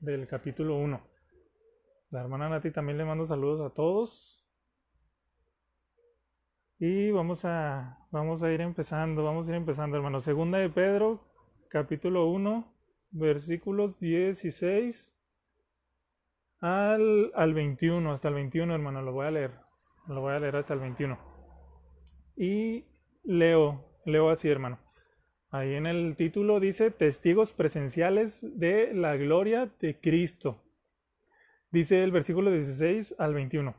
del capítulo 1. La hermana Nati también le mando saludos a todos. Y vamos a ir empezando, hermanos. Segunda de Pedro, capítulo 1, versículos 16 al 21, hasta el 21, hermano. Lo voy a leer hasta el 21. Y leo así, hermano. Ahí en el título dice testigos presenciales de la gloria de Cristo. Dice el versículo 16 al 21.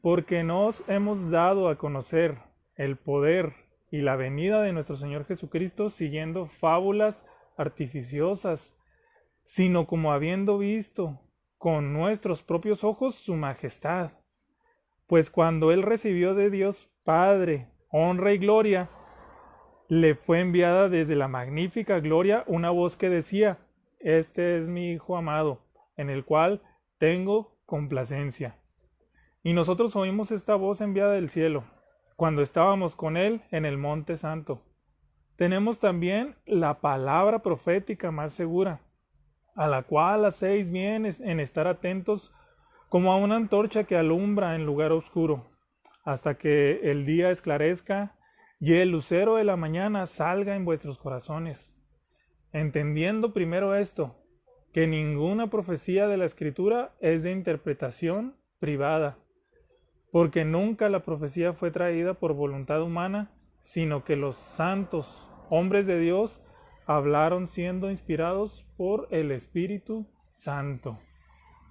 Porque nos hemos dado a conocer el poder y la venida de nuestro Señor Jesucristo siguiendo fábulas artificiosas, sino como habiendo visto con nuestros propios ojos su majestad. Pues cuando Él recibió de Dios Padre honra y gloria, le fue enviada desde la magnífica gloria una voz que decía: Este es mi Hijo amado, en el cual tengo complacencia. Y nosotros oímos esta voz enviada del cielo, cuando estábamos con Él en el Monte Santo. Tenemos también la palabra profética más segura, a la cual hacéis bien en estar atentos como a una antorcha que alumbra en lugar oscuro, hasta que el día esclarezca y el lucero de la mañana salga en vuestros corazones. Entendiendo primero esto, que ninguna profecía de la Escritura es de interpretación privada, porque nunca la profecía fue traída por voluntad humana, sino que los santos hombres de Dios hablaron siendo inspirados por el Espíritu Santo.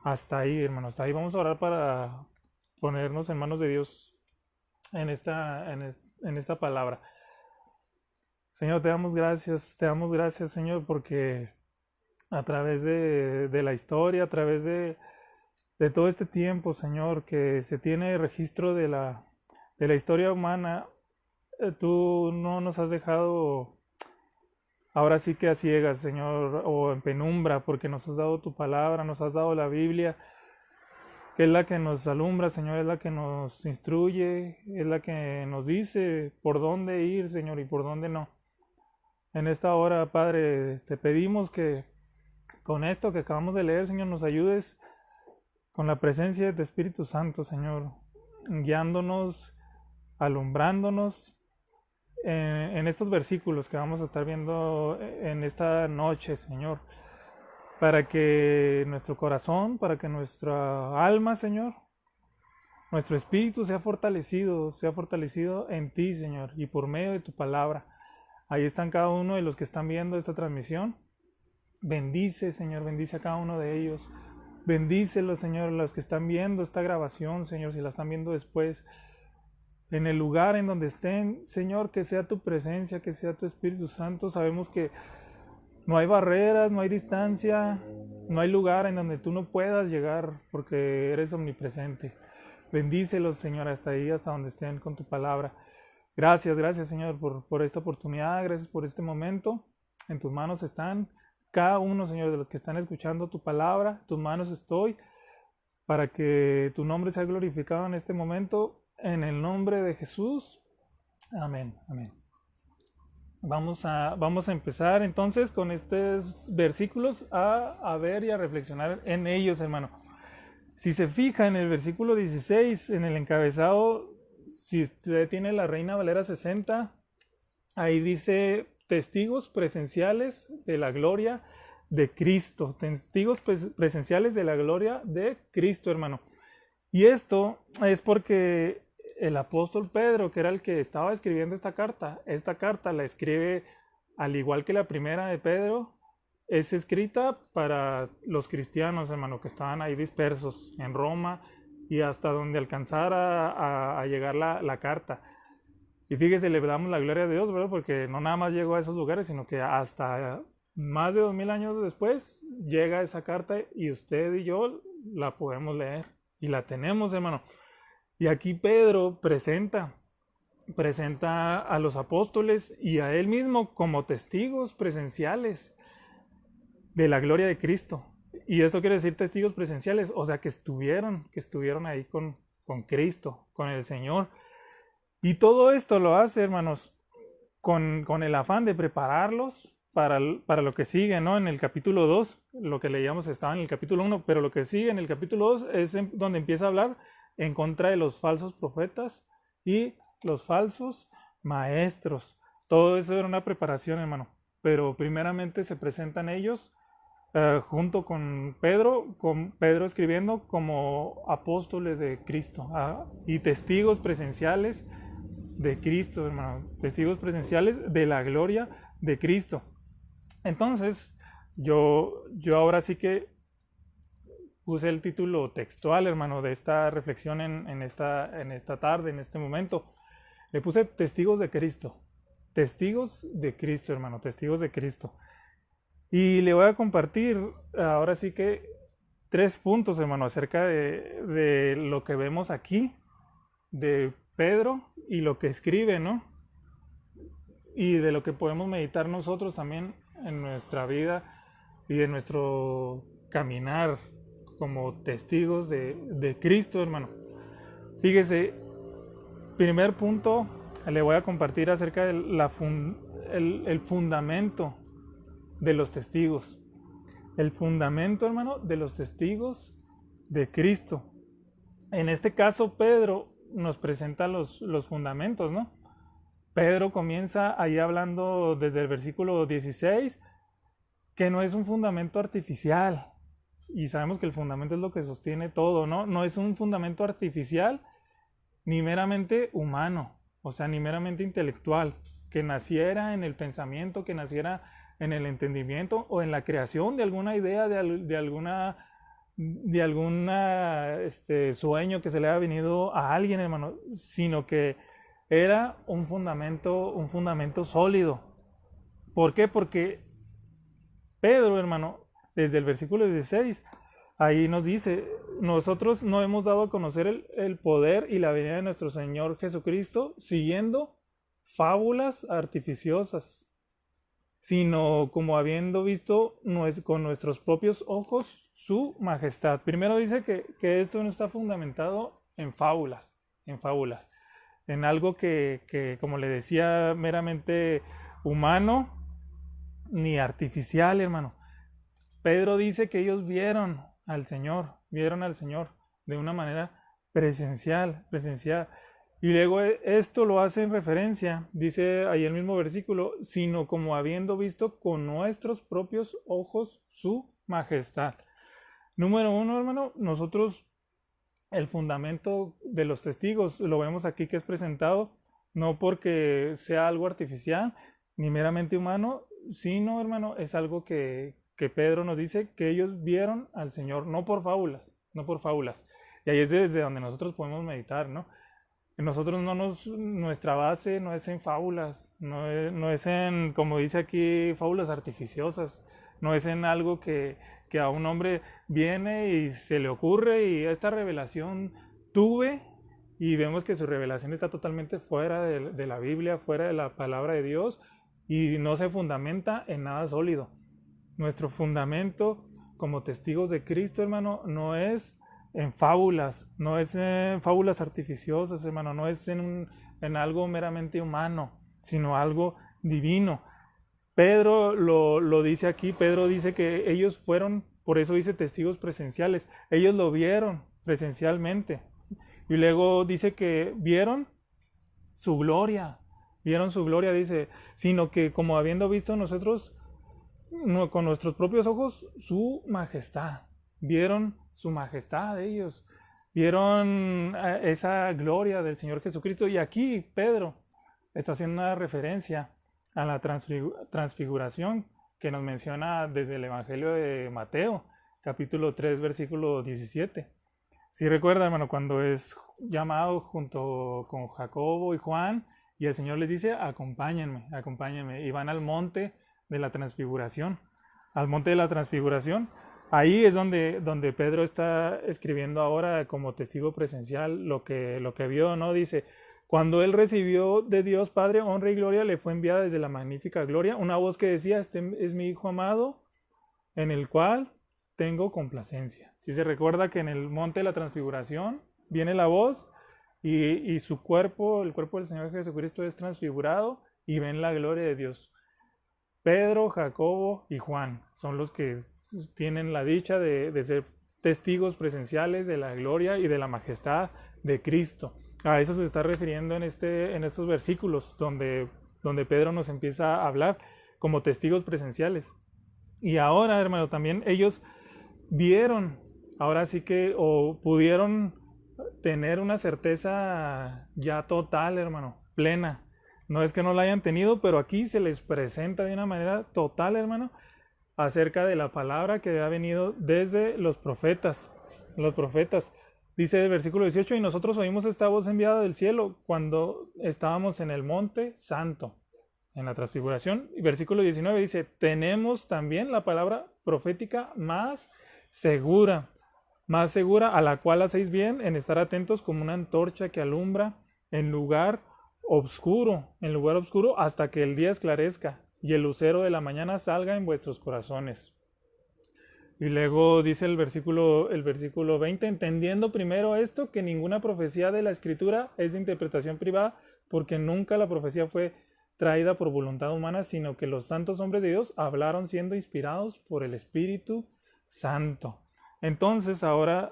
Hasta ahí, hermanos, hasta ahí vamos a orar para ponernos en manos de Dios en esta palabra. Señor, te damos gracias, Señor, porque a través de la historia, a través de todo este tiempo, Señor, que se tiene registro de la historia humana, tú no nos has dejado ahora sí que a ciegas, Señor, o en penumbra, porque nos has dado tu palabra, nos has dado la Biblia, que es la que nos alumbra, Señor, es la que nos instruye, es la que nos dice por dónde ir, Señor, y por dónde no. En esta hora, Padre, te pedimos que con esto que acabamos de leer, Señor, nos ayudes con la presencia de tu Espíritu Santo, Señor, guiándonos, alumbrándonos en estos versículos que vamos a estar viendo en esta noche, Señor, para que nuestro corazón, para que nuestra alma, Señor, nuestro espíritu sea fortalecido en ti, Señor, y por medio de tu palabra. Ahí están cada uno de los que están viendo esta transmisión. Bendice, Señor, bendice a cada uno de ellos. Bendícelos, Señor, los que están viendo esta grabación, Señor, si la están viendo después. En el lugar en donde estén, Señor, que sea tu presencia, que sea tu Espíritu Santo. Sabemos que no hay barreras, no hay distancia, no hay lugar en donde tú no puedas llegar, porque eres omnipresente. Bendícelos, Señor, hasta ahí, hasta donde estén con tu palabra. Gracias, Señor, por esta oportunidad, gracias por este momento. En tus manos están cada uno, Señor, de los que están escuchando tu palabra. En tus manos estoy, para que tu nombre sea glorificado en este momento. En el nombre de Jesús. Amén. Vamos a empezar entonces con estos versículos a ver y a reflexionar en ellos, hermano. Si se fija en el versículo 16, en el encabezado, si usted tiene la Reina Valera 60, ahí dice testigos presenciales de la gloria de Cristo. Testigos presenciales de la gloria de Cristo, hermano. Y esto es porque el apóstol Pedro, que era el que estaba escribiendo esta carta la escribe, al igual que la primera de Pedro, es escrita para los cristianos, hermano, que estaban ahí dispersos en Roma y hasta donde alcanzara a llegar la carta. Y fíjese, le damos la gloria a Dios, ¿verdad? Porque no nada más llegó a esos lugares, sino que hasta más de 2000 años después llega esa carta y usted y yo la podemos leer y la tenemos, hermano. Y aquí Pedro presenta a los apóstoles y a él mismo como testigos presenciales de la gloria de Cristo. Y esto quiere decir testigos presenciales, o sea, que estuvieron ahí con Cristo, con el Señor. Y todo esto lo hace, hermanos, con el afán de prepararlos para lo que sigue, ¿no? En el capítulo 2, lo que leíamos estaba en el capítulo 1, pero lo que sigue en el capítulo 2 es donde empieza a hablar en contra de los falsos profetas y los falsos maestros. Todo eso era una preparación, hermano. Pero primeramente se presentan ellos junto con Pedro escribiendo como apóstoles de Cristo y testigos presenciales de Cristo, hermano. Testigos presenciales de la gloria de Cristo. Entonces, yo ahora sí que puse el título textual, hermano, de esta reflexión en esta tarde, en este momento. Le puse testigos de Cristo. Testigos de Cristo, hermano, testigos de Cristo. Y le voy a compartir ahora sí que 3 puntos, hermano, acerca de lo que vemos aquí, de Pedro y lo que escribe, ¿no? Y de lo que podemos meditar nosotros también en nuestra vida y en nuestro caminar como testigos de Cristo, hermano. Fíjese, primer punto, le voy a compartir acerca del el fundamento de los testigos. El fundamento, hermano, de los testigos de Cristo. En este caso, Pedro nos presenta los fundamentos, ¿no? Pedro comienza ahí hablando desde el versículo 16 que no es un fundamento artificial. Y sabemos que el fundamento es lo que sostiene todo, ¿no? No es un fundamento artificial ni meramente humano, o sea, ni meramente intelectual, que naciera en el pensamiento, que naciera en el entendimiento o en la creación de alguna idea, de alguna sueño que se le haya venido a alguien, hermano, sino que era un fundamento sólido. ¿Por qué? Porque Pedro, hermano, desde el versículo 16, ahí nos dice, nosotros no hemos dado a conocer el poder y la venida de nuestro Señor Jesucristo siguiendo fábulas artificiosas, sino como habiendo visto con nuestros propios ojos su majestad. Primero dice que esto no está fundamentado en fábulas, en algo que, como le decía, meramente humano ni artificial, hermano. Pedro dice que ellos vieron al Señor de una manera presencial. Y luego esto lo hace en referencia, dice ahí el mismo versículo, sino como habiendo visto con nuestros propios ojos su majestad. Número 1, hermano, nosotros el fundamento de los testigos lo vemos aquí que es presentado, no porque sea algo artificial ni meramente humano, sino, hermano, es algo que Pedro nos dice que ellos vieron al Señor, no por fábulas. Y ahí es desde donde nosotros podemos meditar, ¿no? Nosotros nuestra base no es en fábulas, no es en, como dice aquí, fábulas artificiosas, no es en algo que a un hombre viene y se le ocurre y esta revelación tuve y vemos que su revelación está totalmente fuera de la Biblia, fuera de la palabra de Dios y no se fundamenta en nada sólido. Nuestro fundamento como testigos de Cristo, hermano, no es en fábulas, no es en fábulas artificiosas, hermano, no es en algo meramente humano, sino algo divino. Pedro lo dice aquí, Pedro dice que ellos fueron, por eso dice testigos presenciales, ellos lo vieron presencialmente. Y luego dice que vieron su gloria, dice, sino que como habiendo visto nosotros con nuestros propios ojos su majestad, vieron su majestad ellos, vieron esa gloria del Señor Jesucristo. Y aquí Pedro está haciendo una referencia a la transfiguración que nos menciona desde el Evangelio de Mateo, capítulo 3, versículo 17. Si recuerda, hermano, cuando es llamado junto con Jacobo y Juan, y el Señor les dice, acompáñenme, y van al monte de la transfiguración. Ahí es donde Pedro está escribiendo ahora como testigo presencial lo que vio, ¿no? Dice, cuando él recibió de Dios Padre honra y gloria, le fue enviada desde la magnífica gloria una voz que decía, este es mi Hijo amado, en el cual tengo complacencia. Si se recuerda que en el monte de la transfiguración viene la voz y su cuerpo, el cuerpo del Señor Jesucristo es transfigurado y ven la gloria de Dios. Pedro, Jacobo y Juan son los que tienen la dicha de ser testigos presenciales de la gloria y de la majestad de Cristo. A eso se está refiriendo en estos versículos donde Pedro nos empieza a hablar como testigos presenciales. Y ahora, hermano, también ellos vieron, ahora sí que, o pudieron tener una certeza ya total, hermano, plena. No es que no la hayan tenido, pero aquí se les presenta de una manera total, hermano, acerca de la palabra que ha venido desde los profetas. Los profetas. Dice el versículo 18, y nosotros oímos esta voz enviada del cielo cuando estábamos en el monte santo, en la transfiguración. Y versículo 19 dice, tenemos también la palabra profética más segura, a la cual hacéis bien en estar atentos como una antorcha que alumbra en lugar obscuro, hasta que el día esclarezca y el lucero de la mañana salga en vuestros corazones. Y luego dice el versículo 20, entendiendo primero esto, que ninguna profecía de la Escritura es de interpretación privada, porque nunca la profecía fue traída por voluntad humana, sino que los santos hombres de Dios hablaron siendo inspirados por el Espíritu Santo. Entonces ahora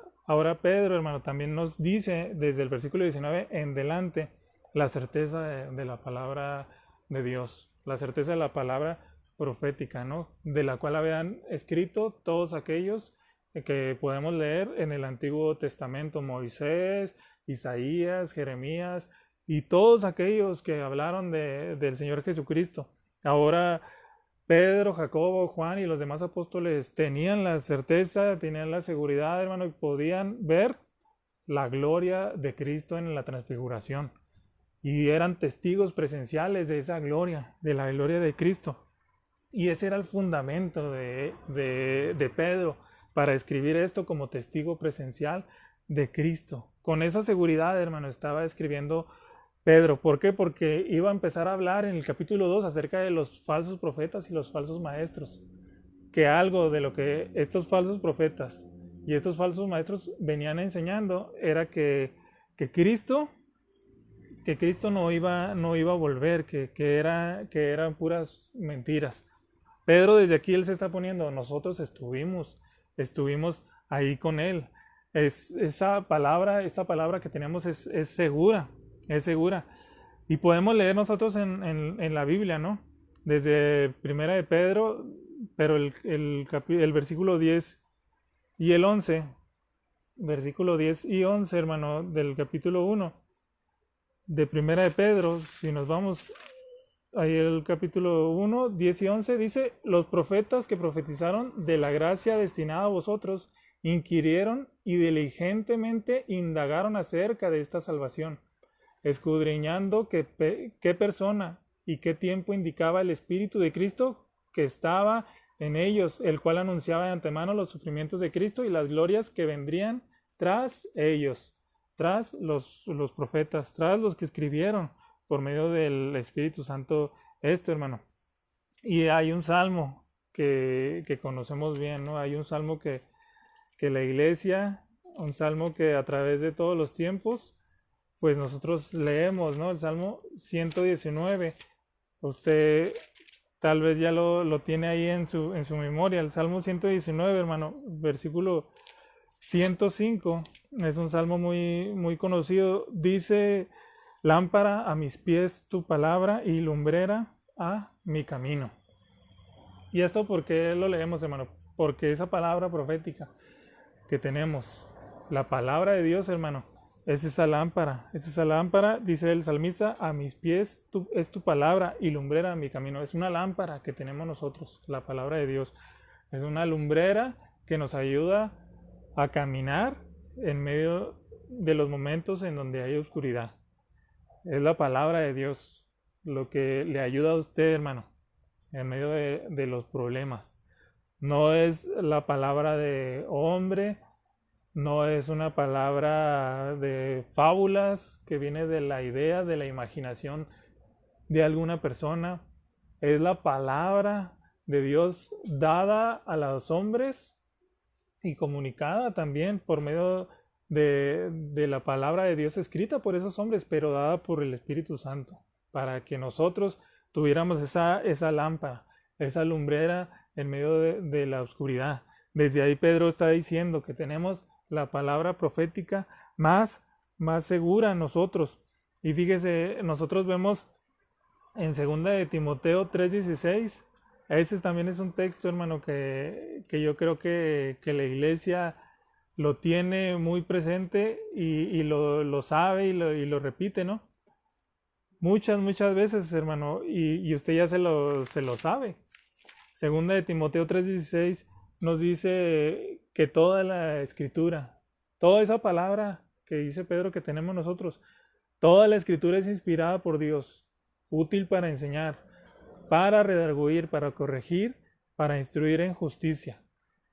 Pedro, hermano, también nos dice desde el versículo 19 en delante la certeza de la palabra de Dios, la certeza de la palabra profética, ¿no? De la cual habían escrito todos aquellos que podemos leer en el Antiguo Testamento, Moisés, Isaías, Jeremías y todos aquellos que hablaron del Señor Jesucristo. Ahora Pedro, Jacobo, Juan y los demás apóstoles tenían la certeza, tenían la seguridad, hermano, y podían ver la gloria de Cristo en la transfiguración. Y eran testigos presenciales de esa gloria, de la gloria de Cristo. Y ese era el fundamento de Pedro para escribir esto como testigo presencial de Cristo. Con esa seguridad, hermano, estaba escribiendo Pedro. ¿Por qué? Porque iba a empezar a hablar en el capítulo 2 acerca de los falsos profetas y los falsos maestros. Que algo de lo que estos falsos profetas y estos falsos maestros venían enseñando era que Cristo no iba a volver, que eran puras mentiras. Pedro desde aquí él se está poniendo, nosotros estuvimos ahí con él. Esta palabra que tenemos es segura, es segura. Y podemos leer nosotros en la Biblia, ¿no? Desde Primera de Pedro, pero el versículo 10 y el 11, versículo 10 y 11, hermano, del capítulo 1 de Primera de Pedro, si nos vamos ahí el capítulo 1, 10 y 11, dice, los profetas que profetizaron de la gracia destinada a vosotros, inquirieron y diligentemente indagaron acerca de esta salvación, escudriñando qué persona y qué tiempo indicaba el Espíritu de Cristo que estaba en ellos, el cual anunciaba de antemano los sufrimientos de Cristo y las glorias que vendrían tras ellos, tras los profetas, tras los que escribieron por medio del Espíritu Santo esto, hermano. Y hay un salmo que conocemos bien, ¿no? Hay un salmo que la iglesia, un salmo que a través de todos los tiempos, pues nosotros leemos, ¿no? El Salmo 119. Usted tal vez ya lo tiene ahí en su memoria. El Salmo 119, hermano, versículo 105, es un salmo muy, muy conocido. Dice, lámpara a mis pies tu palabra y lumbrera a mi camino. ¿Y esto por qué lo leemos, hermano? Porque esa palabra profética que tenemos, la palabra de Dios, hermano, es esa lámpara, dice el salmista, a mis pies es tu palabra y lumbrera a mi camino. Es una lámpara que tenemos nosotros, la palabra de Dios. Es una lumbrera que nos ayuda a caminar en medio de los momentos en donde hay oscuridad. Es la palabra de Dios lo que le ayuda a usted, hermano, en medio de los problemas. No es la palabra de hombre, no es una palabra de fábulas que viene de la idea, de la imaginación de alguna persona. Es la palabra de Dios dada a los hombres y comunicada también por medio de la palabra de Dios escrita por esos hombres, pero dada por el Espíritu Santo, para que nosotros tuviéramos esa lámpara, esa lumbrera en medio de la oscuridad. Desde ahí Pedro está diciendo que tenemos la palabra profética más segura nosotros. Y fíjese, nosotros vemos en 2 de Timoteo 3:16, ese también es un texto, hermano, que yo creo que la iglesia lo tiene muy presente y lo sabe y lo repite, ¿no? Muchas veces, hermano, y usted ya se lo sabe. 2 de Timoteo 3:16 nos dice que toda la escritura, toda esa palabra que dice Pedro que tenemos nosotros, toda la escritura es inspirada por Dios, útil para enseñar, para redarguir, para corregir, para instruir en justicia.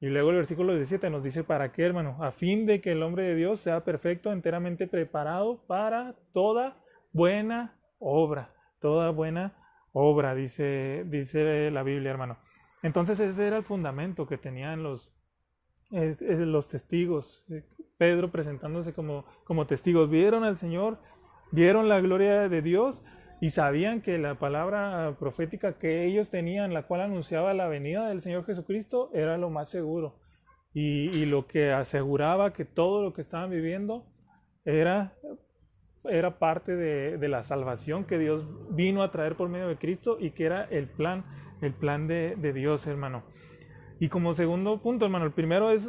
Y luego el versículo 17 nos dice, ¿para qué, hermano? A fin de que el hombre de Dios sea perfecto, enteramente preparado para toda buena obra, dice la Biblia, hermano. Entonces ese era el fundamento que tenían los testigos. Pedro presentándose como testigos. Vieron al Señor, vieron la gloria de Dios y sabían que la palabra profética que ellos tenían, la cual anunciaba la venida del Señor Jesucristo, era lo más seguro. Y lo que aseguraba que todo lo que estaban viviendo era parte de la salvación que Dios vino a traer por medio de Cristo y que era el plan de Dios, hermano. Y como segundo punto, hermano, el primero es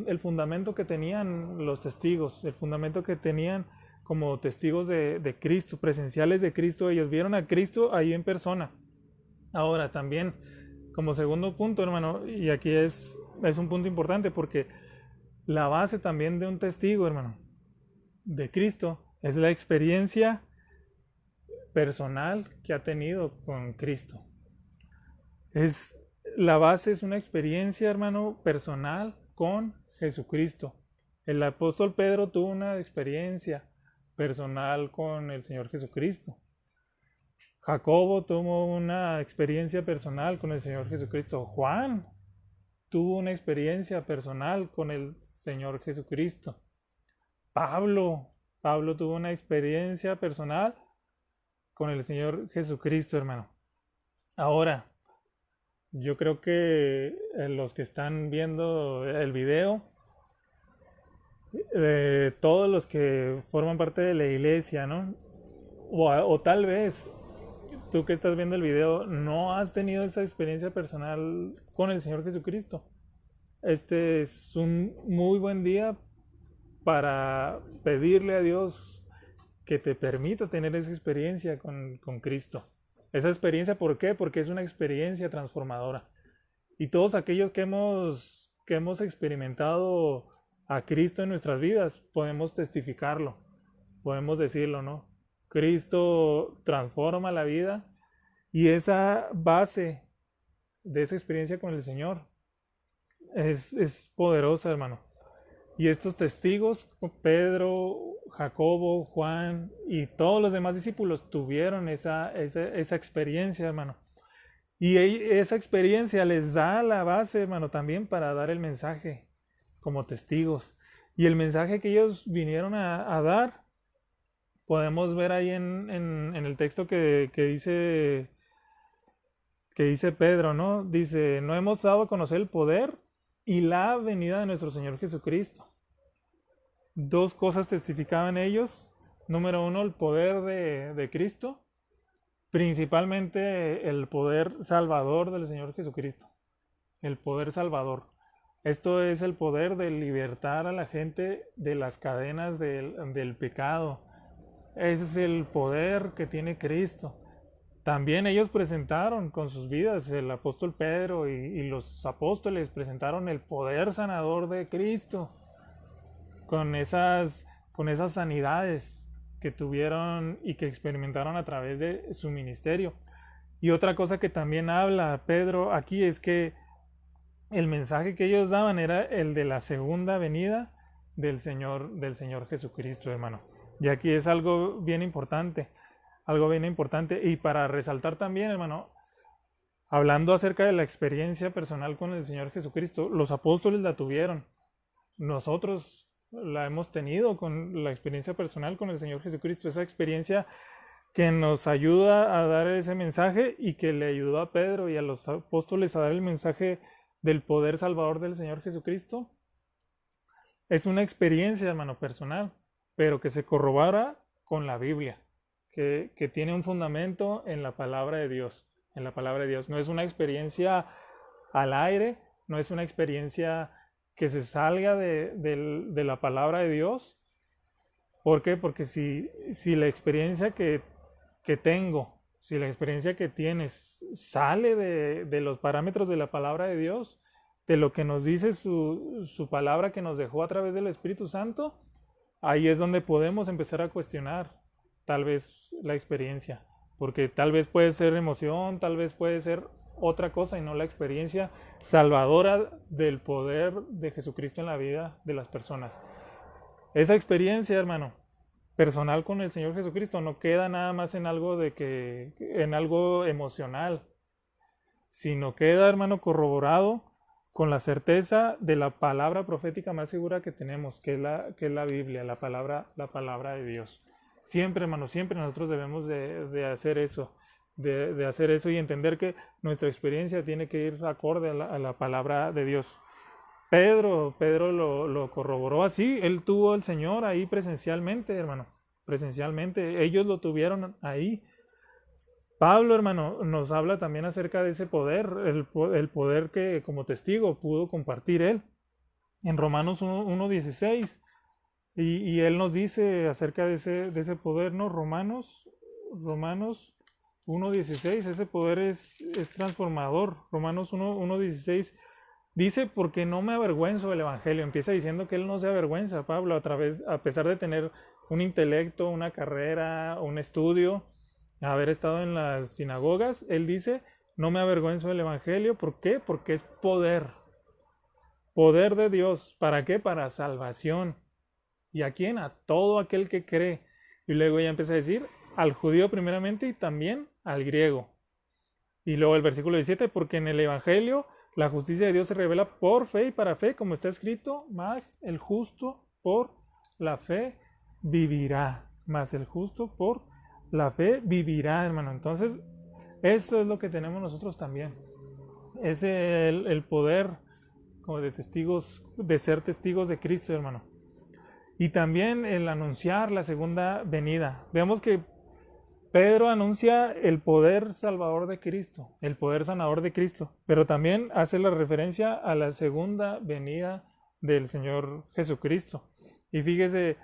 el fundamento que tenían los testigos, el fundamento que tenían como testigos de Cristo, presenciales de Cristo. Ellos vieron a Cristo ahí en persona. Ahora también, como segundo punto, hermano, y aquí es un punto importante porque la base también de un testigo, hermano, de Cristo, es la experiencia personal que ha tenido con Cristo. La base es una experiencia, hermano, personal con Jesucristo. El apóstol Pedro tuvo una experiencia personal con el Señor Jesucristo. Jacobo tuvo una experiencia personal con el Señor Jesucristo. Juan tuvo una experiencia personal con el Señor Jesucristo. Pablo tuvo una experiencia personal con el Señor Jesucristo, hermano. Ahora, yo creo que los que están viendo el video, todos los que forman parte de la iglesia, ¿no? O tal vez tú que estás viendo el video no has tenido esa experiencia personal con el Señor Jesucristo. Este es un muy buen día para pedirle a Dios que te permita tener esa experiencia con Cristo. Esa experiencia, ¿por qué? Porque es una experiencia transformadora. Y todos aquellos que hemos experimentado a Cristo en nuestras vidas, podemos testificarlo, podemos decirlo, ¿no? Cristo transforma la vida y esa base de esa experiencia con el Señor es poderosa, hermano. Y estos testigos, Pedro, Jacobo, Juan y todos los demás discípulos tuvieron esa experiencia, hermano. Y esa experiencia les da la base, hermano, también para dar el mensaje como testigos. Y el mensaje que ellos vinieron a dar, podemos ver ahí en el texto que dice Pedro, ¿no? Dice, no hemos dado a conocer el poder y la venida de nuestro Señor Jesucristo. Dos cosas testificaban ellos. Número uno, el poder de Cristo, principalmente el poder salvador del Señor Jesucristo. El poder salvador. Esto es el poder de libertar a la gente de las cadenas del pecado. Ese es el poder que tiene Cristo. También ellos presentaron con sus vidas, el apóstol Pedro y los apóstoles presentaron el poder sanador de Cristo con esas sanidades que tuvieron y que experimentaron a través de su ministerio. Y otra cosa que también habla Pedro aquí es que el mensaje que ellos daban era el de la segunda venida del Señor Jesucristo, hermano. Y aquí es algo bien importante. Y para resaltar también, hermano, hablando acerca de la experiencia personal con el Señor Jesucristo, los apóstoles la tuvieron. Nosotros la hemos tenido con la experiencia personal con el Señor Jesucristo. Esa experiencia que nos ayuda a dar ese mensaje y que le ayudó a Pedro y a los apóstoles a dar el mensaje del poder salvador del Señor Jesucristo. Es una experiencia, hermano, personal, pero que se corrobora con la Biblia, que tiene un fundamento en la palabra de Dios, en la palabra de Dios. No es una experiencia al aire, no es una experiencia que se salga de la palabra de Dios. ¿Por qué? Porque si la experiencia que tengo, si la experiencia que tienes sale de los parámetros de la palabra de Dios, de lo que nos dice su palabra que nos dejó a través del Espíritu Santo, ahí es donde podemos empezar a cuestionar tal vez la experiencia, porque tal vez puede ser emoción, tal vez puede ser otra cosa y no la experiencia salvadora del poder de Jesucristo en la vida de las personas. Esa experiencia, hermano, personal con el Señor Jesucristo no queda nada más en algo en algo emocional, sino queda, hermano, corroborado con la certeza de la palabra profética más segura que tenemos, que es la Biblia, la palabra de Dios. Siempre, hermano, siempre nosotros debemos de hacer eso, de hacer eso y entender que nuestra experiencia tiene que ir acorde a la palabra de Dios. Pedro lo corroboró así, él tuvo al Señor ahí presencialmente, hermano, presencialmente, ellos lo tuvieron ahí. Pablo, hermano, nos habla también acerca de ese poder, el poder que como testigo pudo compartir él, en Romanos 1:16, y él nos dice acerca de ese poder, ¿no? Romanos 1:16, ese poder es transformador. Romanos 1:16 dice, porque no me avergüenzo del Evangelio. Empieza diciendo que él no se avergüenza, Pablo, a pesar de tener un intelecto, una carrera, un estudio, haber estado en las sinagogas, él dice, no me avergüenzo del Evangelio. ¿Por qué? Porque es poder de Dios. ¿Para qué? Para salvación. ¿Y a quién? A todo aquel que cree. Y luego ella empieza a decir, al judío primeramente y también al griego. Y luego el versículo 17, porque en el Evangelio la justicia de Dios se revela por fe y para fe, como está escrito, más el justo por la fe vivirá. Más el justo por la fe vivirá, hermano. Entonces, eso es lo que tenemos nosotros también. Es el poder como de testigos, de ser testigos de Cristo, hermano. Y también el anunciar la segunda venida. Vemos que Pedro anuncia el poder salvador de Cristo, el poder sanador de Cristo, pero también hace la referencia a la segunda venida del Señor Jesucristo. Y fíjese,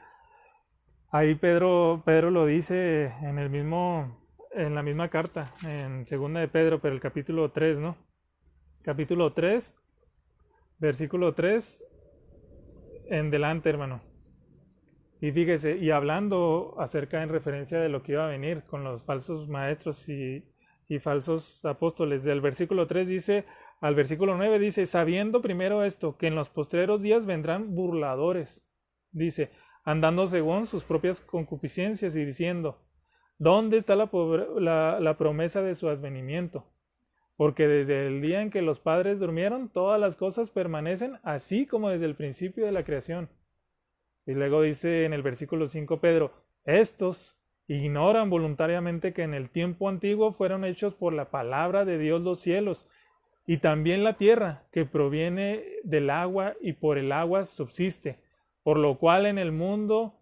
ahí Pedro lo dice en la misma carta, en segunda de Pedro, pero el capítulo 3, ¿no? Capítulo 3, versículo 3 en delante, hermano. Y fíjese, y hablando acerca en referencia de lo que iba a venir con los falsos maestros y falsos apóstoles, del versículo 3 dice, al versículo 9 dice, sabiendo primero esto, que en los postreros días vendrán burladores, dice, andando según sus propias concupiscencias y diciendo, ¿dónde está la promesa de su advenimiento? Porque desde el día en que los padres durmieron, todas las cosas permanecen así como desde el principio de la creación. Y luego dice en el versículo 5 Pedro, estos ignoran voluntariamente que en el tiempo antiguo fueron hechos por la palabra de Dios los cielos, y también la tierra, que proviene del agua y por el agua subsiste, por lo cual el mundo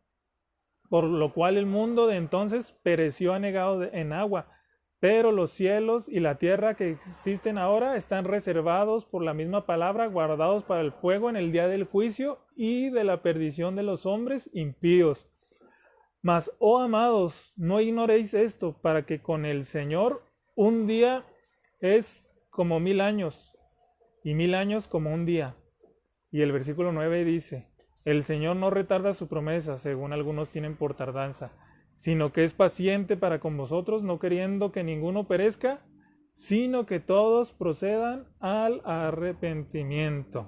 de entonces pereció anegado en agua, pero los cielos y la tierra que existen ahora están reservados por la misma palabra, guardados para el fuego en el día del juicio y de la perdición de los hombres impíos. Mas, oh amados, no ignoréis esto, para que con el Señor un día es como 1000 años, y 1000 años como un día. Y el versículo 9 dice, el Señor no retarda su promesa, según algunos tienen por tardanza, sino que es paciente para con vosotros, no queriendo que ninguno perezca, sino que todos procedan al arrepentimiento.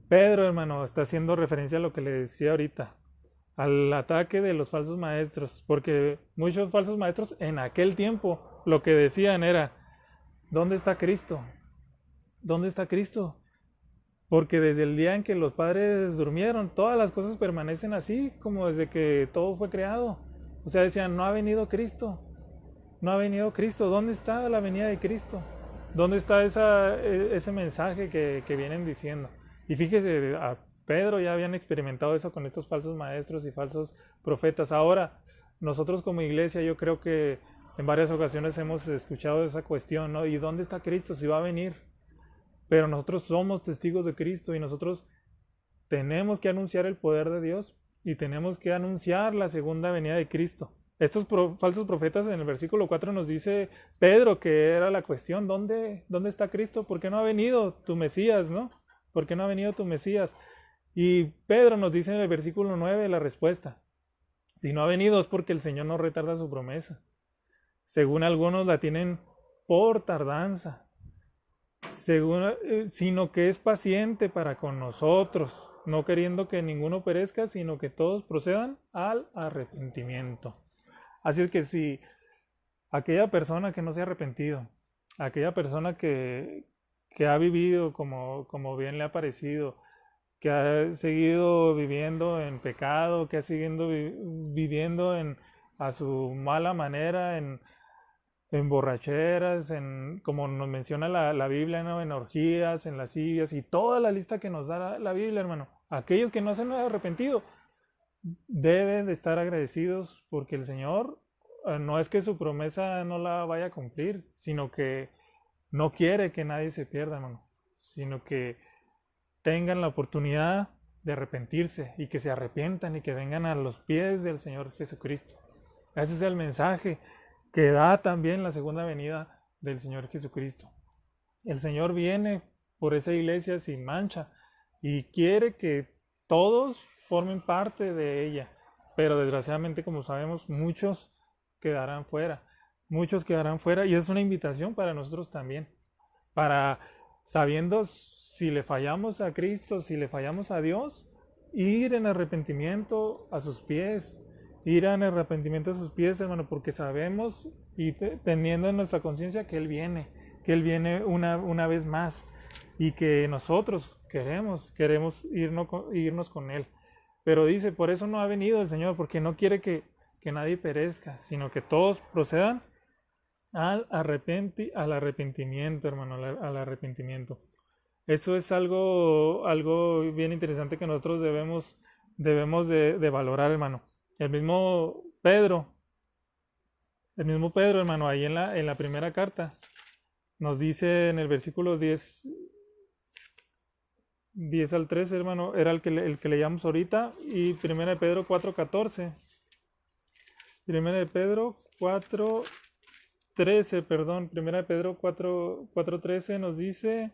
Pedro, hermano, está haciendo referencia a lo que le decía ahorita, al ataque de los falsos maestros, porque muchos falsos maestros en aquel tiempo lo que decían era, ¿dónde está Cristo? ¿Dónde está Cristo? Porque desde el día en que los padres durmieron, todas las cosas permanecen así como desde que todo fue creado. O sea, decían, no ha venido Cristo, no ha venido Cristo. ¿Dónde está la venida de Cristo? ¿Dónde está ese mensaje que vienen diciendo? Y fíjese, a Pedro ya habían experimentado eso con estos falsos maestros y falsos profetas. Ahora, nosotros como iglesia, yo creo que en varias ocasiones hemos escuchado esa cuestión, ¿no? ¿Y dónde está Cristo si va a venir? Pero nosotros somos testigos de Cristo y nosotros tenemos que anunciar el poder de Dios y tenemos que anunciar la segunda venida de Cristo. Estos falsos profetas en el versículo 4 nos dice Pedro que era la cuestión, ¿dónde está Cristo? ¿Por qué no ha venido tu Mesías, no? ¿Por qué no ha venido tu Mesías? Y Pedro nos dice en el versículo 9 la respuesta. Si no ha venido es porque el Señor no retarda su promesa. Según algunos la tienen por tardanza, sino que es paciente para con nosotros, no queriendo que ninguno perezca, sino que todos procedan al arrepentimiento. Así es que si aquella persona que no se ha arrepentido, aquella persona que ha vivido como bien le ha parecido, que ha seguido viviendo en pecado, que ha seguido viviendo a su mala manera, en borracheras, como nos menciona la Biblia, ¿no? En orgías, en lascivias y toda la lista que nos da la Biblia, hermano. Aquellos que no se han arrepentido deben de estar agradecidos porque el Señor no es que su promesa no la vaya a cumplir, sino que no quiere que nadie se pierda, hermano, sino que tengan la oportunidad de arrepentirse y que se arrepientan y que vengan a los pies del Señor Jesucristo. Ese es el mensaje que da también la segunda venida del Señor Jesucristo. El Señor viene por esa iglesia sin mancha y quiere que todos formen parte de ella, pero desgraciadamente, como sabemos, muchos quedarán fuera. Muchos quedarán fuera y es una invitación para nosotros también, para sabiendo si le fallamos a Cristo, si le fallamos a Dios, ir en arrepentimiento a sus pies, ir en arrepentimiento a sus pies, hermano, porque sabemos y teniendo en nuestra conciencia que Él viene una vez más y que nosotros queremos irnos con Él. Pero dice, por eso no ha venido el Señor, porque no quiere que nadie perezca, sino que todos procedan al arrepentimiento, hermano, al arrepentimiento. Eso es algo bien interesante que nosotros debemos de valorar, hermano. El mismo Pedro, hermano, ahí en la primera carta, nos dice en el versículo 10 al 13, hermano, era el que leíamos ahorita, y primera de Pedro 4:14. Primera de Pedro 4:13, perdón, primera de Pedro 4:13 nos dice,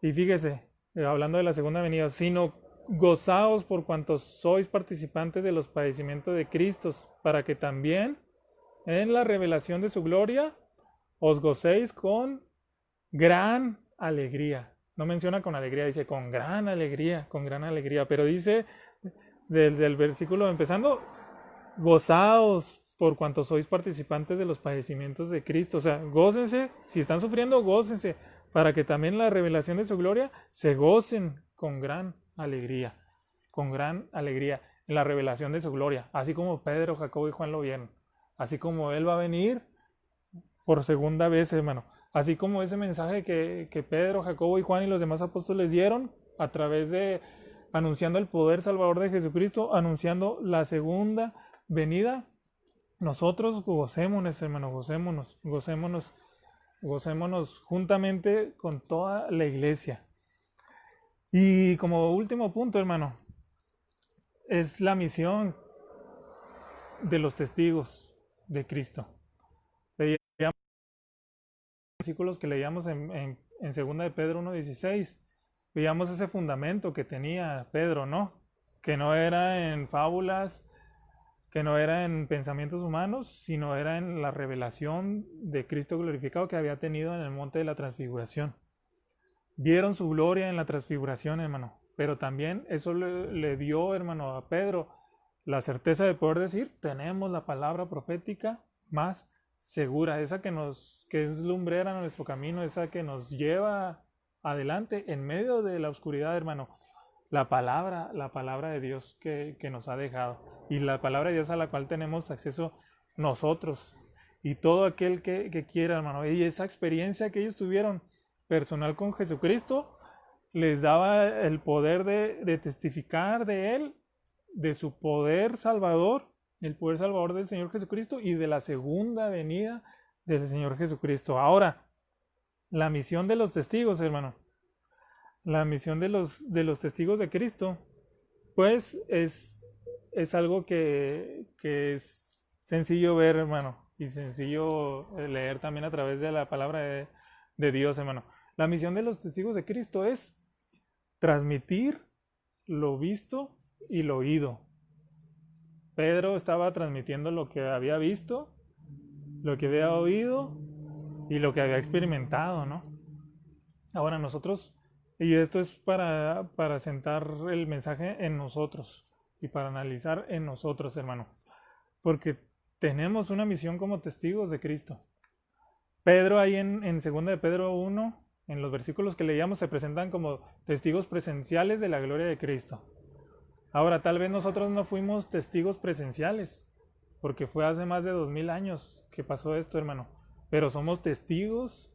y fíjese, hablando de la segunda venida, sino gozaos por cuantos sois participantes de los padecimientos de Cristo, para que también en la revelación de su gloria os gocéis con gran alegría. No menciona con alegría, dice con gran alegría, pero dice desde el versículo empezando, gozaos por cuanto sois participantes de los padecimientos de Cristo. O sea, gócense, si están sufriendo, gócense, para que también la revelación de su gloria se gocen con gran alegría en la revelación de su gloria, así como Pedro, Jacobo y Juan lo vieron, así como Él va a venir por segunda vez, hermano, así como ese mensaje que Pedro, Jacobo y Juan y los demás apóstoles dieron a través de anunciando el poder salvador de Jesucristo, anunciando la segunda venida. Nosotros gocémonos, hermano, gocémonos juntamente con toda la iglesia. Y como último punto, hermano, es la misión de los testigos de Cristo. Veíamos versículos que leíamos en 2 de Pedro 1:16. Veíamos ese fundamento que tenía Pedro, ¿no? Que no era en fábulas, que no era en pensamientos humanos, sino era en la revelación de Cristo glorificado que había tenido en el monte de la transfiguración. Vieron su gloria en la transfiguración, hermano, pero también eso le dio, hermano, a Pedro la certeza de poder decir, tenemos la palabra profética más segura, esa que es lumbrera en nuestro camino, esa que nos lleva adelante en medio de la oscuridad, hermano. la palabra de Dios que nos ha dejado. Y la palabra de Dios a la cual tenemos acceso nosotros. Y todo aquel que quiera, hermano. Y esa experiencia que ellos tuvieron personal con Jesucristo les daba el poder de testificar de Él, de su poder salvador, el poder salvador del Señor Jesucristo y de la segunda venida del Señor Jesucristo. Ahora, la misión de los testigos, hermano, la misión de los testigos de Cristo, pues es algo que es sencillo ver, hermano, y sencillo leer también a través de la palabra de Dios, hermano. La misión de los testigos de Cristo es transmitir lo visto y lo oído. Pedro estaba transmitiendo lo que había visto, lo que había oído y lo que había experimentado, ¿no? Ahora nosotros, y esto es para sentar el mensaje en nosotros y para analizar en nosotros, hermano, porque tenemos una misión como testigos de Cristo. Pedro ahí en 2 de Pedro 1, en los versículos que leíamos, se presentan como testigos presenciales de la gloria de Cristo. Ahora, tal vez nosotros no fuimos testigos presenciales, porque fue hace más de 2000 años que pasó esto, hermano. Pero somos testigos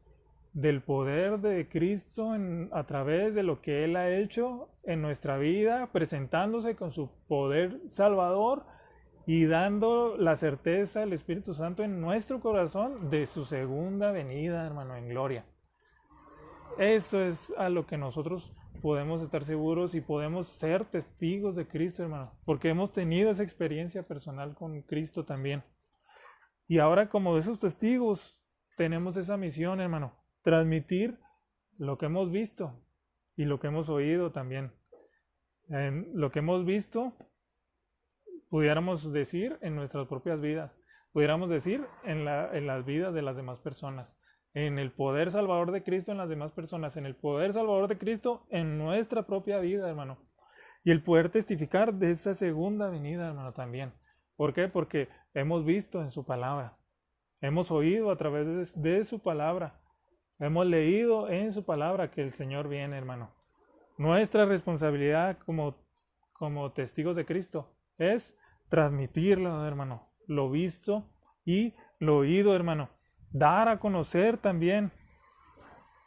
del poder de Cristo a través de lo que Él ha hecho en nuestra vida, presentándose con su poder salvador y dando la certeza del Espíritu Santo en nuestro corazón de su segunda venida, hermano, en gloria. Eso es a lo que nosotros podemos estar seguros y podemos ser testigos de Cristo, hermano, porque hemos tenido esa experiencia personal con Cristo también. Y ahora, como esos testigos, tenemos esa misión, hermano, transmitir lo que hemos visto y lo que hemos oído también. En lo que hemos visto, pudiéramos decir en nuestras propias vidas, pudiéramos decir en las vidas de las demás personas, en el poder salvador de Cristo en las demás personas, en el poder salvador de Cristo en nuestra propia vida, hermano. Y el poder testificar de esa segunda venida, hermano, también. ¿Por qué? Porque hemos visto en su palabra, hemos oído a través de su palabra, hemos leído en su palabra que el Señor viene, hermano. Nuestra responsabilidad como testigos de Cristo es transmitirlo, hermano, lo visto y lo oído, hermano. Dar a conocer también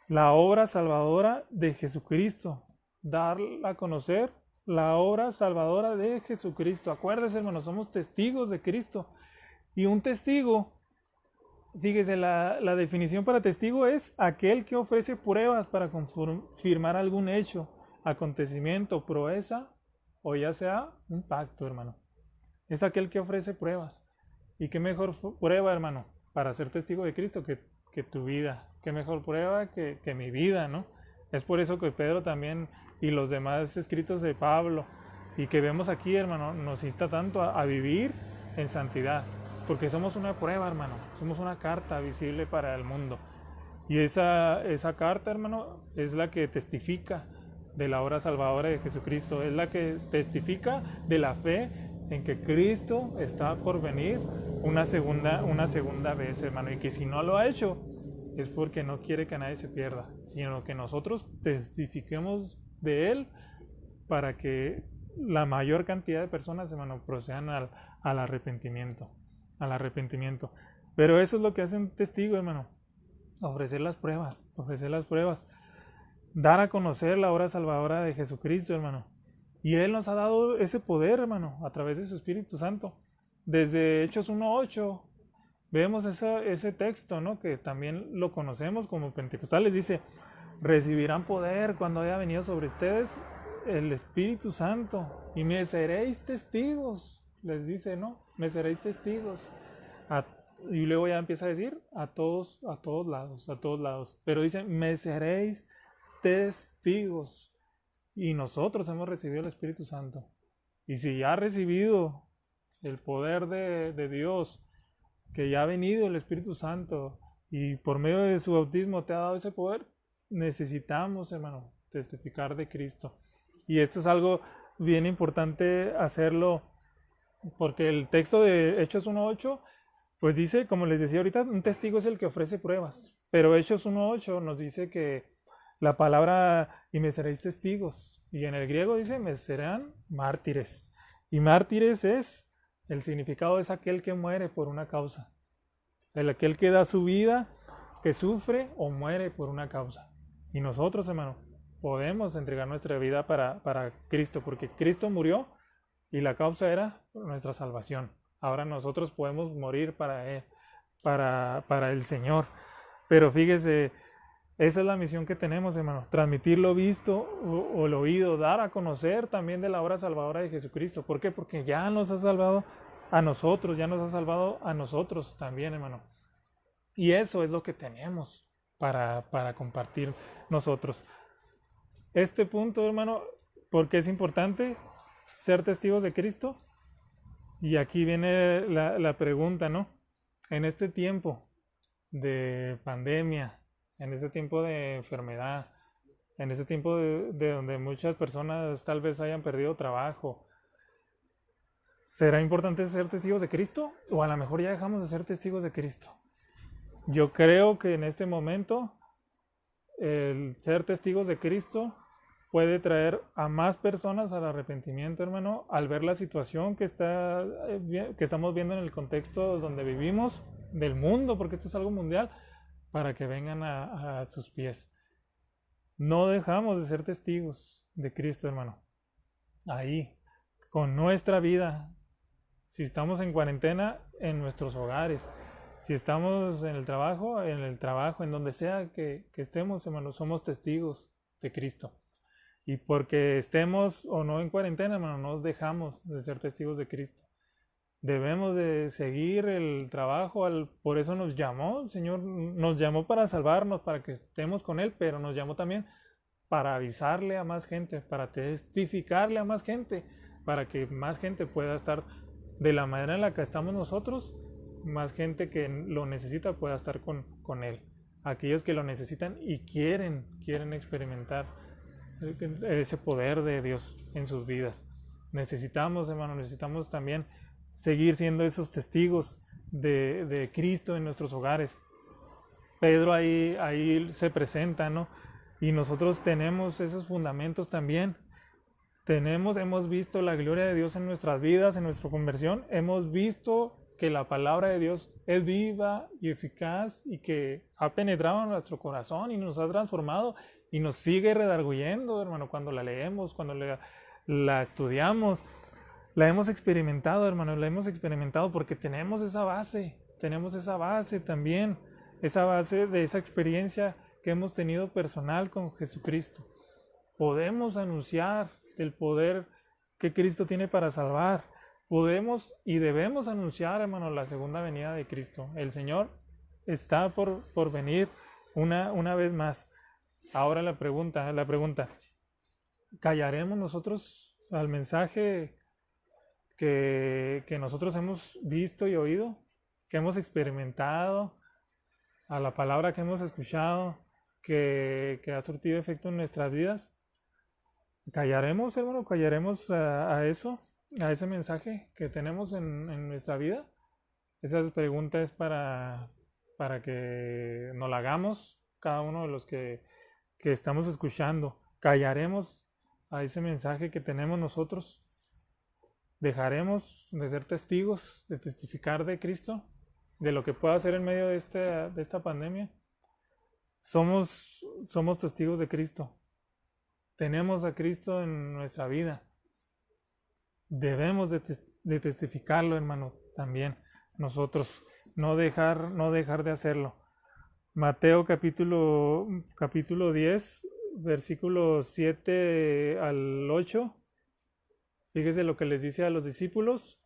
la obra salvadora de Jesucristo. Dar a conocer la obra salvadora de Jesucristo. Acuérdese, hermano, somos testigos de Cristo. Y un testigo, fíjese, la definición para testigo es aquel que ofrece pruebas para confirmar algún hecho, acontecimiento, proeza o ya sea un pacto, hermano. Es aquel que ofrece pruebas. ¿Y qué mejor prueba, hermano, para ser testigo de Cristo que tu vida? Qué mejor prueba que mi vida, ¿no? Es por eso que Pedro también y los demás escritos de Pablo y que vemos aquí, hermano, nos insta tanto a vivir en santidad, porque somos una prueba, hermano, somos una carta visible para el mundo. Y esa carta, hermano, es la que testifica de la obra salvadora de Jesucristo, es la que testifica de la fe en que Cristo está por venir una segunda vez, hermano, y que si no lo ha hecho es porque no quiere que nadie se pierda, sino que nosotros testifiquemos de Él para que la mayor cantidad de personas, hermano, procedan al arrepentimiento, Pero eso es lo que hace un testigo, hermano, ofrecer las pruebas, dar a conocer la obra salvadora de Jesucristo, hermano. Y Él nos ha dado ese poder, hermano, a través de su Espíritu Santo. Desde Hechos 1:8 vemos ese texto, ¿no? Que también lo conocemos como pentecostales. Dice, recibirán poder cuando haya venido sobre ustedes el Espíritu Santo y me seréis testigos. Les dice, ¿no? Me seréis testigos. Y luego ya empieza a decir a todos lados. Pero dice, me seréis testigos. Y nosotros hemos recibido el Espíritu Santo. Y si ya has recibido el poder de Dios, que ya ha venido el Espíritu Santo y por medio de su bautismo te ha dado ese poder, necesitamos, hermano, testificar de Cristo. Y esto es algo bien importante hacerlo, porque el texto de Hechos 1:8, pues dice, como les decía ahorita, un testigo es el que ofrece pruebas. Pero Hechos 1:8 nos dice que la palabra, y me seréis testigos, Y en el griego dice, me serán mártires. Y mártires es, el significado es aquel que muere por una causa. Aquel que da su vida, que sufre o muere por una causa. Y nosotros, hermano, podemos entregar nuestra vida para Cristo, porque Cristo murió y la causa era nuestra salvación. Ahora nosotros podemos morir para Él, para el Señor. Pero fíjese, esa es la misión que tenemos, hermano, transmitir lo visto o lo oído, dar a conocer también de la obra salvadora de Jesucristo. ¿Por qué? Porque ya nos ha salvado a nosotros, ya nos ha salvado a nosotros también, hermano. Y eso es lo que tenemos para compartir nosotros. Este punto, hermano, ¿por qué es importante ser testigos de Cristo? Y aquí viene la pregunta, ¿no? En este tiempo de pandemia, en este tiempo de enfermedad, en este tiempo de donde muchas personas tal vez hayan perdido trabajo, ¿será importante ser testigos de Cristo? O a lo mejor ya dejamos de ser testigos de Cristo. Yo creo que en este momento el ser testigos de Cristo puede traer a más personas al arrepentimiento, hermano, al ver la situación que estamos viendo en el contexto donde vivimos, del mundo, porque esto es algo mundial, para que vengan a sus pies. No dejamos de ser testigos de Cristo, hermano. Ahí, con nuestra vida. Si estamos en cuarentena, en nuestros hogares. Si estamos en el trabajo, en donde sea que estemos, hermano, somos testigos de Cristo. Y porque estemos o no en cuarentena, hermano, no dejamos de ser testigos de Cristo. Debemos de seguir el trabajo, por eso nos llamó, el Señor nos llamó para salvarnos, para que estemos con Él, pero nos llamó también para avisarle a más gente, para testificarle a más gente, para que más gente pueda estar de la manera en la que estamos nosotros, más gente que lo necesita pueda estar con Él. Aquellos que lo necesitan y quieren experimentar ese poder de Dios en sus vidas. Necesitamos, hermano, necesitamos también seguir siendo esos testigos de Cristo en nuestros hogares. Pedro ahí se presenta, ¿no? Y nosotros tenemos esos fundamentos también. Hemos visto la gloria de Dios en nuestras vidas, en nuestra conversión. Hemos visto que la palabra de Dios es viva y eficaz y que ha penetrado en nuestro corazón y nos ha transformado y nos sigue redarguyendo, hermano, cuando la leemos, cuando la estudiamos. La hemos experimentado, hermano, la hemos experimentado porque tenemos esa base también, esa base de esa experiencia que hemos tenido personal con Jesucristo. Podemos anunciar el poder que Cristo tiene para salvar. Podemos y debemos anunciar, hermano, la segunda venida de Cristo. El Señor está por venir una vez más. Ahora la pregunta, ¿callaremos nosotros al mensaje que nosotros hemos visto y oído, que hemos experimentado, a la palabra que hemos escuchado, que ha surtido efecto en nuestras vidas? ¿Callaremos, hermano? ¿Callaremos a eso, a ese mensaje que tenemos en nuestra vida? Esa pregunta es para que nos la hagamos cada uno de los que estamos escuchando. ¿Callaremos a ese mensaje que tenemos nosotros? ¿Dejaremos de ser testigos, de testificar de Cristo, de lo que pueda hacer en medio de esta pandemia? Somos testigos de Cristo. Tenemos a Cristo en nuestra vida. Debemos de testificarlo, hermano, también nosotros. No dejar de hacerlo. Mateo capítulo 10, versículos 7 al 8. Fíjese lo que les dice a los discípulos.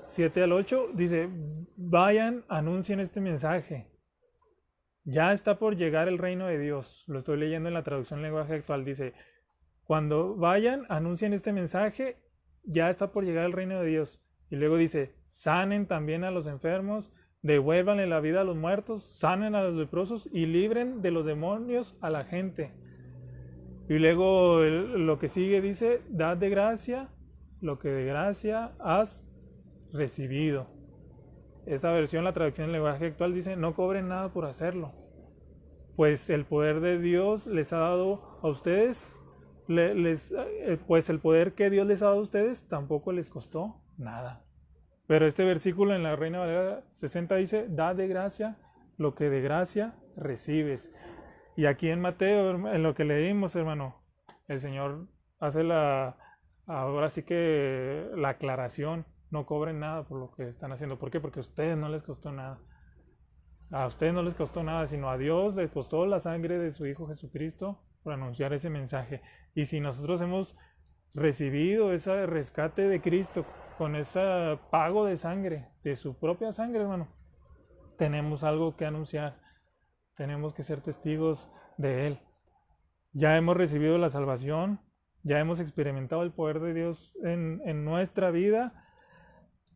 7 al 8 dice: vayan, anuncien este mensaje. Ya está por llegar el reino de Dios. Lo estoy leyendo en la traducción lenguaje actual. Dice: cuando vayan, anuncien este mensaje, ya está por llegar el reino de Dios. Y luego dice: sanen también a los enfermos, devuélvanle la vida a los muertos, sanen a los leprosos y libren de los demonios a la gente. Y luego lo que sigue dice: dad de gracia lo que de gracia has recibido. Esta versión, la traducción en lenguaje actual, dice: no cobren nada por hacerlo, pues el poder de Dios les ha dado a ustedes pues el poder que Dios les ha dado a ustedes tampoco les costó nada. Pero este versículo en la Reina Valera 60 dice, da de gracia lo que de gracia recibes. Y aquí en Mateo, en lo que leímos, hermano, el Señor hace ahora sí que la aclaración, no cobren nada por lo que están haciendo. ¿Por qué? Porque a ustedes no les costó nada. A ustedes no les costó nada, sino a Dios les costó la sangre de su Hijo Jesucristo por anunciar ese mensaje. Y si nosotros hemos recibido ese rescate de Cristo con ese pago de sangre, de su propia sangre, hermano, tenemos algo que anunciar, tenemos que ser testigos de Él. Ya hemos recibido la salvación, ya hemos experimentado el poder de Dios en nuestra vida.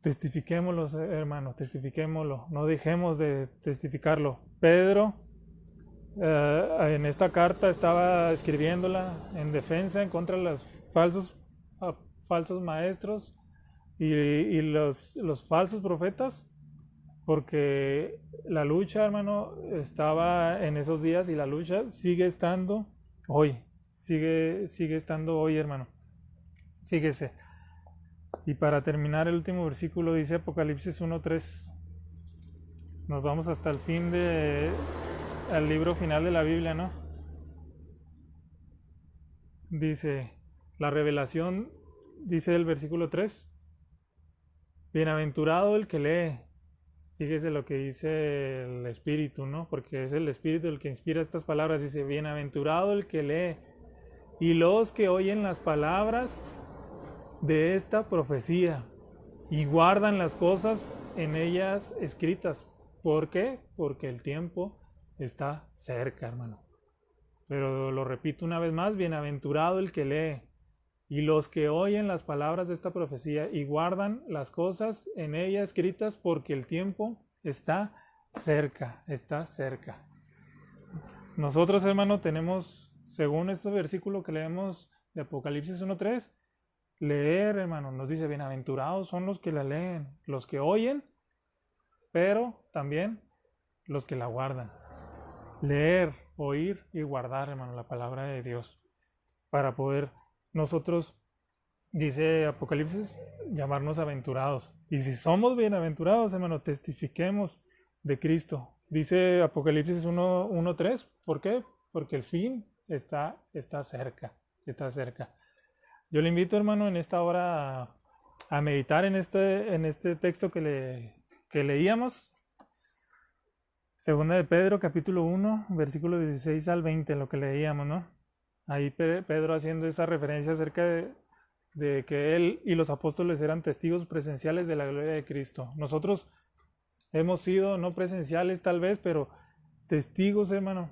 Testifiquémoslo, hermano, testifiquémoslo, no dejemos de testificarlo. Pedro, en esta carta estaba escribiéndola en defensa en contra de los falsos maestros y los falsos profetas, porque la lucha, hermano, estaba en esos días y la lucha sigue estando hoy, sigue estando hoy, hermano. Fíjese. Y para terminar, el último versículo dice Apocalipsis 1:3. Nos vamos hasta el fin al libro final de la Biblia, ¿no? Dice, la revelación, dice el versículo 3, bienaventurado el que lee. Fíjese lo que dice el Espíritu, ¿no? Porque es el Espíritu el que inspira estas palabras. Dice, bienaventurado el que lee y los que oyen las palabras de esta profecía y guardan las cosas en ellas escritas. ¿Por qué? Porque el tiempo está cerca, hermano. Pero lo repito una vez más, bienaventurado el que lee y los que oyen las palabras de esta profecía y guardan las cosas en ella escritas, porque el tiempo está cerca, está cerca. Nosotros, hermano, tenemos, según este versículo que leemos de Apocalipsis 1:3, leer, hermano, nos dice, bienaventurados son los que la leen, los que oyen, pero también los que la guardan. Leer, oír y guardar, hermano, la palabra de Dios, para poder nosotros, dice Apocalipsis, llamarnos aventurados. Y si somos bienaventurados, hermano, testifiquemos de Cristo. Dice Apocalipsis 1:3, ¿por qué? Porque el fin está cerca, está cerca. Yo le invito, hermano, en esta hora a meditar en este texto que leíamos. Segunda de Pedro, capítulo 1, versículo 16 al 20, lo que leíamos, ¿no? Ahí Pedro haciendo esa referencia acerca de que él y los apóstoles eran testigos presenciales de la gloria de Cristo. Nosotros hemos sido, no presenciales tal vez, pero testigos, hermano,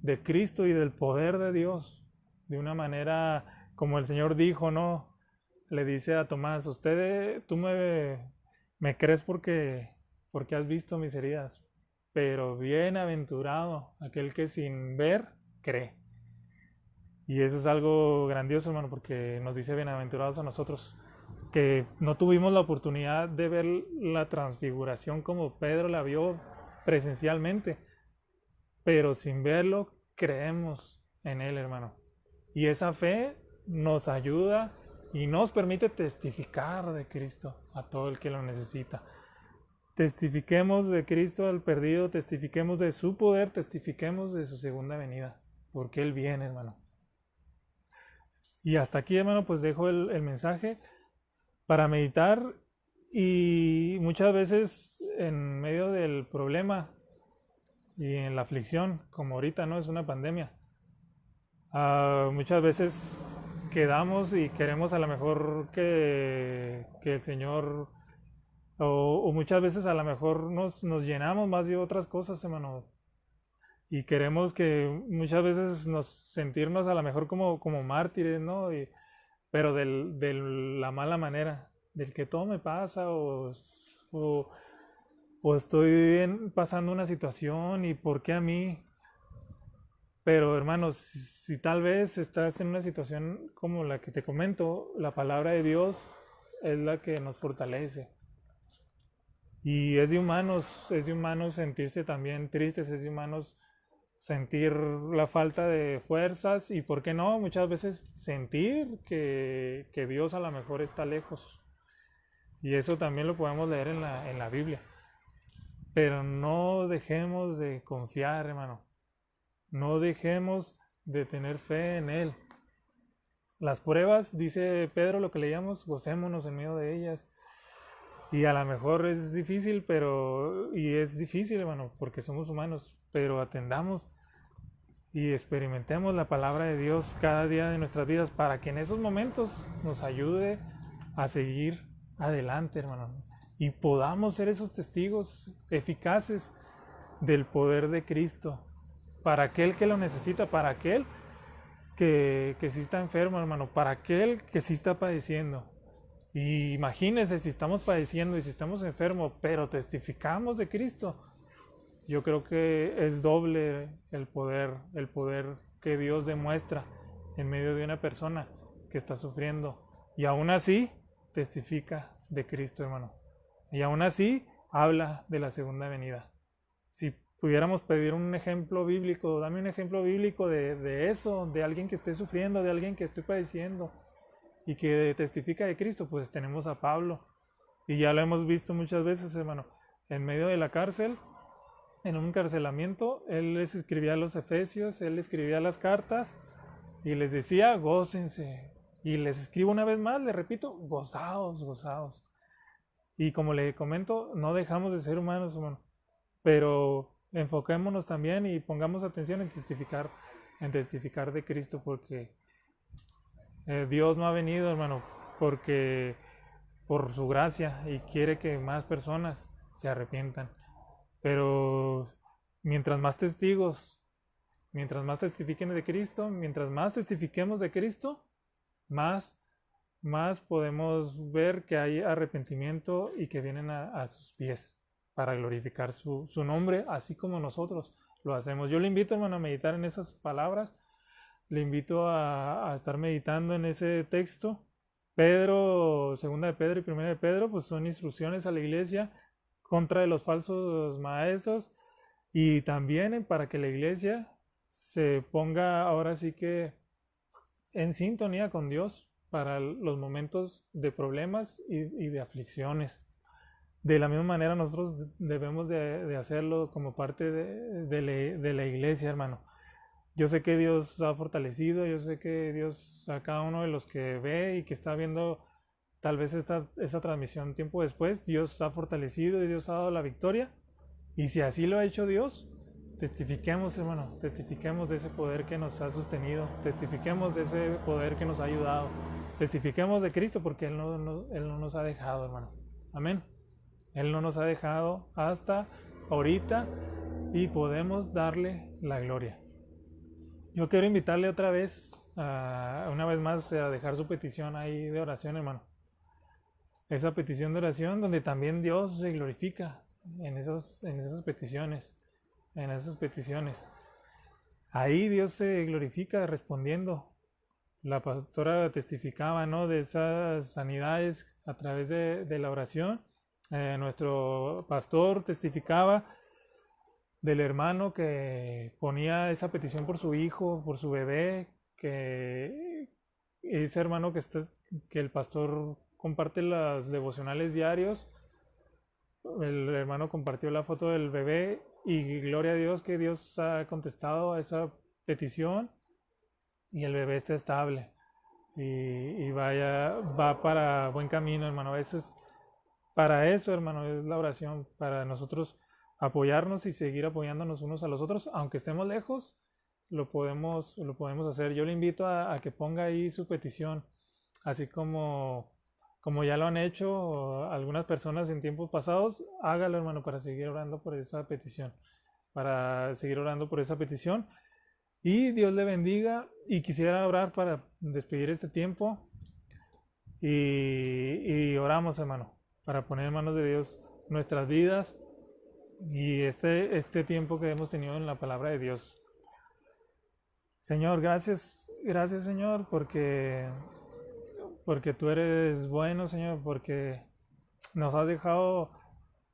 de Cristo y del poder de Dios, de una manera como el Señor dijo, ¿no? Le dice a Tomás, tú me crees porque has visto mis heridas, pero bienaventurado aquel que sin ver cree. Y eso es algo grandioso, hermano, porque nos dice bienaventurados a nosotros, que no tuvimos la oportunidad de ver la transfiguración como Pedro la vio presencialmente, pero sin verlo creemos en él, hermano. Y esa fe nos ayuda y nos permite testificar de Cristo a todo el que lo necesita. Testifiquemos de Cristo al perdido, testifiquemos de su poder, testifiquemos de su segunda venida, porque Él viene, hermano. Y hasta aquí, hermano, pues dejo el mensaje para meditar. Y muchas veces en medio del problema y en la aflicción, como ahorita, ¿no? Es una pandemia. Muchas veces quedamos y queremos a lo mejor que el Señor, o muchas veces a lo mejor nos llenamos más de otras cosas, hermano, y queremos que muchas veces sentirnos a lo mejor como mártires, ¿no? Pero de la mala manera, del que todo me pasa, o estoy pasando una situación y ¿por qué a mí? Pero hermanos, si tal vez estás en una situación como la que te comento, la palabra de Dios es la que nos fortalece. Y es de humanos sentirse también tristes, es de humanos sentir la falta de fuerzas y, ¿por qué no? Muchas veces sentir que Dios a lo mejor está lejos. Y eso también lo podemos leer en la Biblia. Pero no dejemos de confiar, hermano. No dejemos de tener fe en Él. Las pruebas, dice Pedro, lo que leíamos, gocémonos en medio de ellas. Y a lo mejor es difícil, y es difícil, hermano, porque somos humanos, pero atendamos y experimentemos la palabra de Dios cada día de nuestras vidas para que en esos momentos nos ayude a seguir adelante, hermano, y podamos ser esos testigos eficaces del poder de Cristo para aquel que lo necesita, para aquel que sí está enfermo, hermano, para aquel que sí está padeciendo. Y imagínense si estamos padeciendo y si estamos enfermos, pero testificamos de Cristo. Yo creo que es doble el poder que Dios demuestra en medio de una persona que está sufriendo. Y aún así testifica de Cristo, hermano. Y aún así habla de la segunda venida. Si pudiéramos pedir un ejemplo bíblico, dame un ejemplo bíblico de eso, de alguien que esté sufriendo, de alguien que esté padeciendo y que testifica de Cristo, pues tenemos a Pablo. Y ya lo hemos visto muchas veces, hermano. En medio de la cárcel, en un encarcelamiento, él les escribía a los efesios, él escribía las cartas y les decía, gócense. Y les escribo una vez más, les repito, gozaos, gozaos. Y como le comento, no dejamos de ser humanos, hermano. Pero enfoquémonos también y pongamos atención en testificar de Cristo, porque Dios no ha venido, hermano, porque por su gracia y quiere que más personas se arrepientan. Pero mientras más testigos, mientras más testifiquen de Cristo, mientras más testifiquemos de Cristo, más podemos ver que hay arrepentimiento y que vienen a sus pies para glorificar su nombre, así como nosotros lo hacemos. Yo le invito, hermano, a meditar en esas palabras. Le invito a estar meditando en ese texto. Segunda de Pedro y primera de Pedro, pues son instrucciones a la iglesia contra de los falsos maestros y también para que la iglesia se ponga ahora sí que en sintonía con Dios para los momentos de problemas y de aflicciones. De la misma manera nosotros debemos de hacerlo como parte de la iglesia, hermano. Yo sé que Dios ha fortalecido, yo sé que Dios a cada uno de los que ve y que está viendo tal vez esa transmisión tiempo después, Dios ha fortalecido y Dios ha dado la victoria. Y si así lo ha hecho Dios, testifiquemos, hermano, testifiquemos de ese poder que nos ha sostenido, testifiquemos de ese poder que nos ha ayudado, testifiquemos de Cristo porque Él no nos ha dejado, hermano. Amén. Él no nos ha dejado hasta ahorita y podemos darle la gloria. Yo quiero invitarle otra vez, una vez más, a dejar su petición ahí de oración, hermano. Esa petición de oración donde también Dios se glorifica en esas peticiones, Ahí Dios se glorifica respondiendo. La pastora testificaba, ¿no?, de esas sanidades a través de la oración. Nuestro pastor testificaba del hermano que ponía esa petición por su hijo, por su bebé, que ese hermano que el pastor comparte las devocionales diarios. El hermano compartió la foto del bebé y gloria a Dios que Dios ha contestado a esa petición y el bebé está estable y va para buen camino, hermano. Para eso, hermano, es la oración, para nosotros apoyarnos y seguir apoyándonos unos a los otros, aunque estemos lejos, lo podemos hacer. Yo le invito a que ponga ahí su petición, así como ya lo han hecho algunas personas en tiempos pasados. Hágalo, hermano, para seguir orando por esa petición, y Dios le bendiga. Y quisiera orar para despedir este tiempo y oramos, hermano, para poner en manos de Dios nuestras vidas y este tiempo que hemos tenido en la palabra de Dios. Señor, gracias Señor, porque tú eres bueno, Señor, porque nos has dejado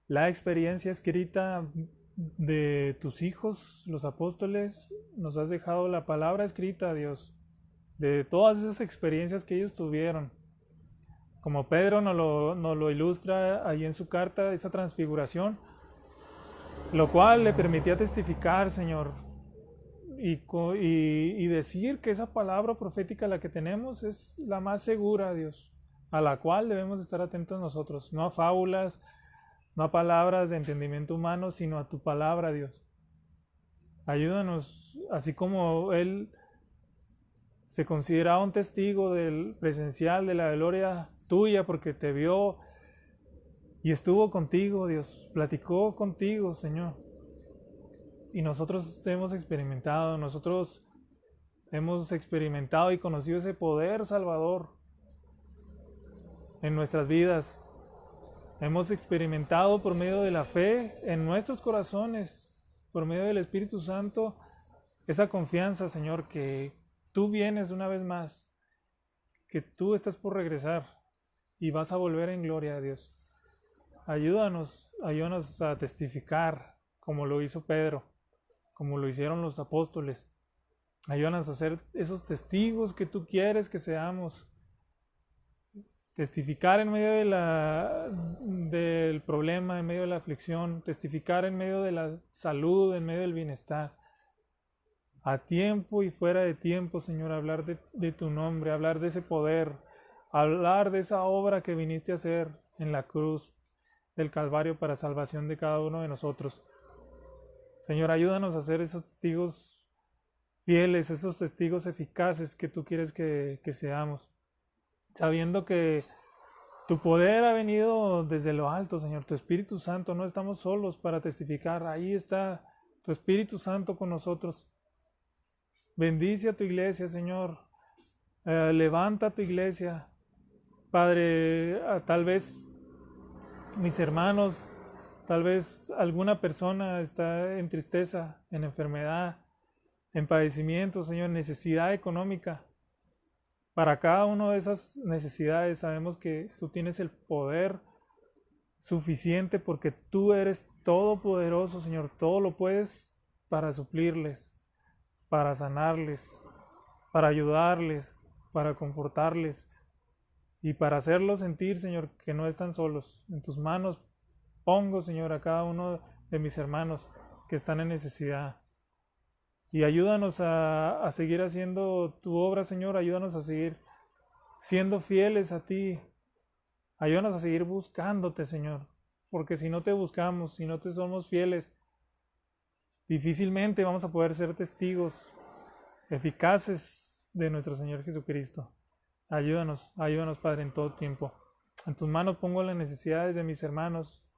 la experiencia escrita de tus hijos, los apóstoles, nos has dejado la palabra escrita, Dios, de todas esas experiencias que ellos tuvieron. Como Pedro nos lo ilustra ahí en su carta, esa transfiguración, lo cual le permitía testificar, Señor, y decir que esa palabra profética la que tenemos es la más segura, Dios, a la cual debemos estar atentos nosotros, no a fábulas, no a palabras de entendimiento humano, sino a tu palabra, Dios. Ayúdanos, así como Él se consideraba un testigo del presencial de la gloria tuya, porque te vio y estuvo contigo, Dios, platicó contigo, Señor. Y nosotros hemos experimentado y conocido ese poder salvador en nuestras vidas. Hemos experimentado por medio de la fe en nuestros corazones, por medio del Espíritu Santo, esa confianza, Señor, que tú vienes una vez más, que tú estás por regresar y vas a volver en gloria a Dios. Ayúdanos a testificar como lo hizo Pedro, como lo hicieron los apóstoles. Ayúdanos a ser esos testigos que tú quieres que seamos. Testificar en medio del problema, en medio de la aflicción, testificar en medio de la salud, en medio del bienestar. A tiempo y fuera de tiempo, Señor, hablar de tu nombre, hablar de ese poder, hablar de esa obra que viniste a hacer en la cruz del Calvario para salvación de cada uno de nosotros. Señor, ayúdanos a ser esos testigos fieles, esos testigos eficaces que tú quieres que seamos, sabiendo que tu poder ha venido desde lo alto, Señor, tu Espíritu Santo, no estamos solos para testificar, ahí está tu Espíritu Santo con nosotros. Bendice a tu iglesia, Señor, levanta a tu iglesia, Padre, tal vez mis hermanos, tal vez alguna persona está en tristeza, en enfermedad, en padecimiento, Señor, necesidad económica. Para cada una de esas necesidades sabemos que tú tienes el poder suficiente porque tú eres todopoderoso, Señor, todo lo puedes para suplirles, para sanarles, para ayudarles, para confortarles y para hacerlos sentir, Señor, que no están solos. En tus manos pongo, Señor, a cada uno de mis hermanos que están en necesidad. Y ayúdanos a seguir haciendo tu obra, Señor. Ayúdanos a seguir siendo fieles a ti. Ayúdanos a seguir buscándote, Señor. Porque si no te buscamos, si no te somos fieles, difícilmente vamos a poder ser testigos eficaces de nuestro Señor Jesucristo. Ayúdanos, Padre, en todo tiempo. En tus manos pongo las necesidades de mis hermanos.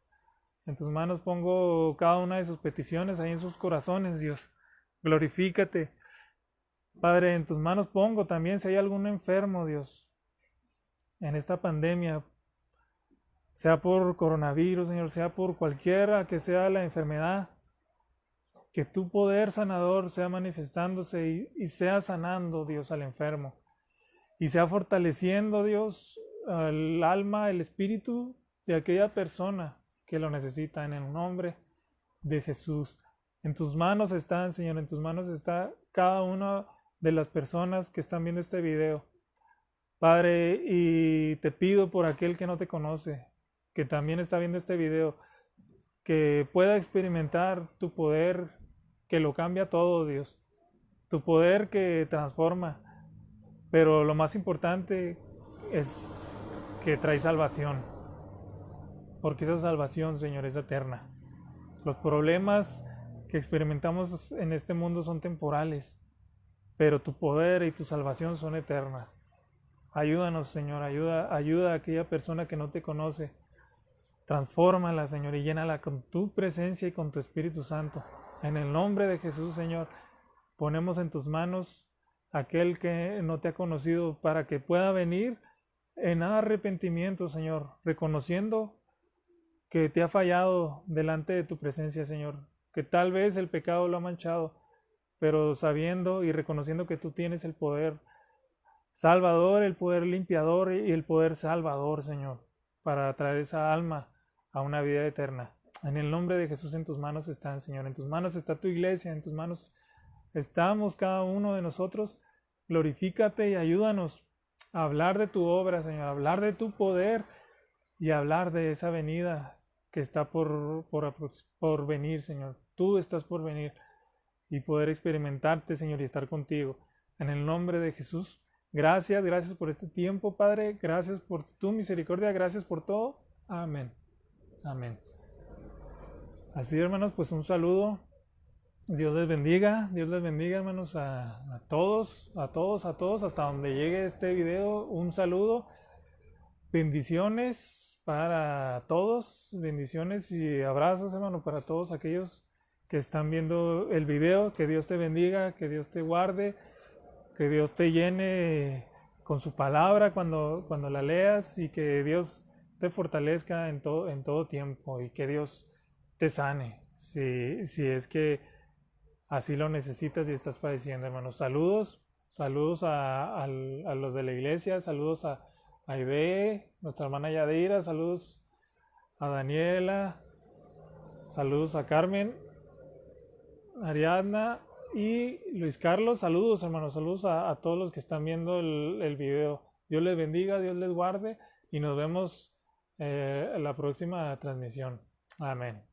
En tus manos pongo cada una de sus peticiones ahí en sus corazones, Dios. Glorifícate. Padre, en tus manos pongo también si hay algún enfermo, Dios, en esta pandemia, sea por coronavirus, Señor, sea por cualquiera que sea la enfermedad, que tu poder sanador sea manifestándose y sea sanando, Dios, al enfermo, y sea fortaleciendo, Dios, al alma, el espíritu de aquella persona que lo necesita, en el nombre de Jesús. En tus manos están, Señor, en tus manos está cada una de las personas que están viendo este video. Padre, y te pido por aquel que no te conoce, que también está viendo este video, que pueda experimentar tu poder que lo cambia todo, Dios. Tu poder que transforma. Pero lo más importante es que trae salvación. Porque esa salvación, Señor, es eterna. Los problemas que experimentamos en este mundo son temporales, pero tu poder y tu salvación son eternas. Ayúdanos, Señor, ayuda a aquella persona que no te conoce. Transfórmala, Señor, y llénala con tu presencia y con tu Espíritu Santo. En el nombre de Jesús, Señor, ponemos en tus manos aquel que no te ha conocido para que pueda venir en arrepentimiento, Señor, reconociendo que te ha fallado delante de tu presencia, Señor, que tal vez el pecado lo ha manchado, pero sabiendo y reconociendo que tú tienes el poder salvador, el poder limpiador y el poder salvador, Señor, para traer esa alma a una vida eterna. En el nombre de Jesús, en tus manos están, Señor. En tus manos está tu iglesia, en tus manos estamos cada uno de nosotros. Glorifícate y ayúdanos a hablar de tu obra, Señor, a hablar de tu poder y a hablar de esa venida que está por venir, Señor. Tú estás por venir y poder experimentarte, Señor, y estar contigo. En el nombre de Jesús, gracias por este tiempo, Padre. Gracias por tu misericordia, gracias por todo. Amén. Amén. Así, hermanos, pues un saludo. Dios les bendiga, hermanos, a todos, hasta donde llegue este video. Un saludo, bendiciones para todos, bendiciones y abrazos, hermano, para todos aquellos que están viendo el video. Que Dios te bendiga, que Dios te guarde, que Dios te llene con su palabra cuando la leas, y que Dios te fortalezca en todo tiempo, y que Dios te sane, si es que así lo necesitas y estás padeciendo, hermanos. Saludos a los de la iglesia, saludos a Aide, nuestra hermana Yadira, saludos a Daniela, saludos a Carmen, Ariadna y Luis Carlos. Saludos, hermanos, saludos a todos los que están viendo el video. Dios les bendiga, Dios les guarde, y nos vemos en la próxima transmisión. Amén.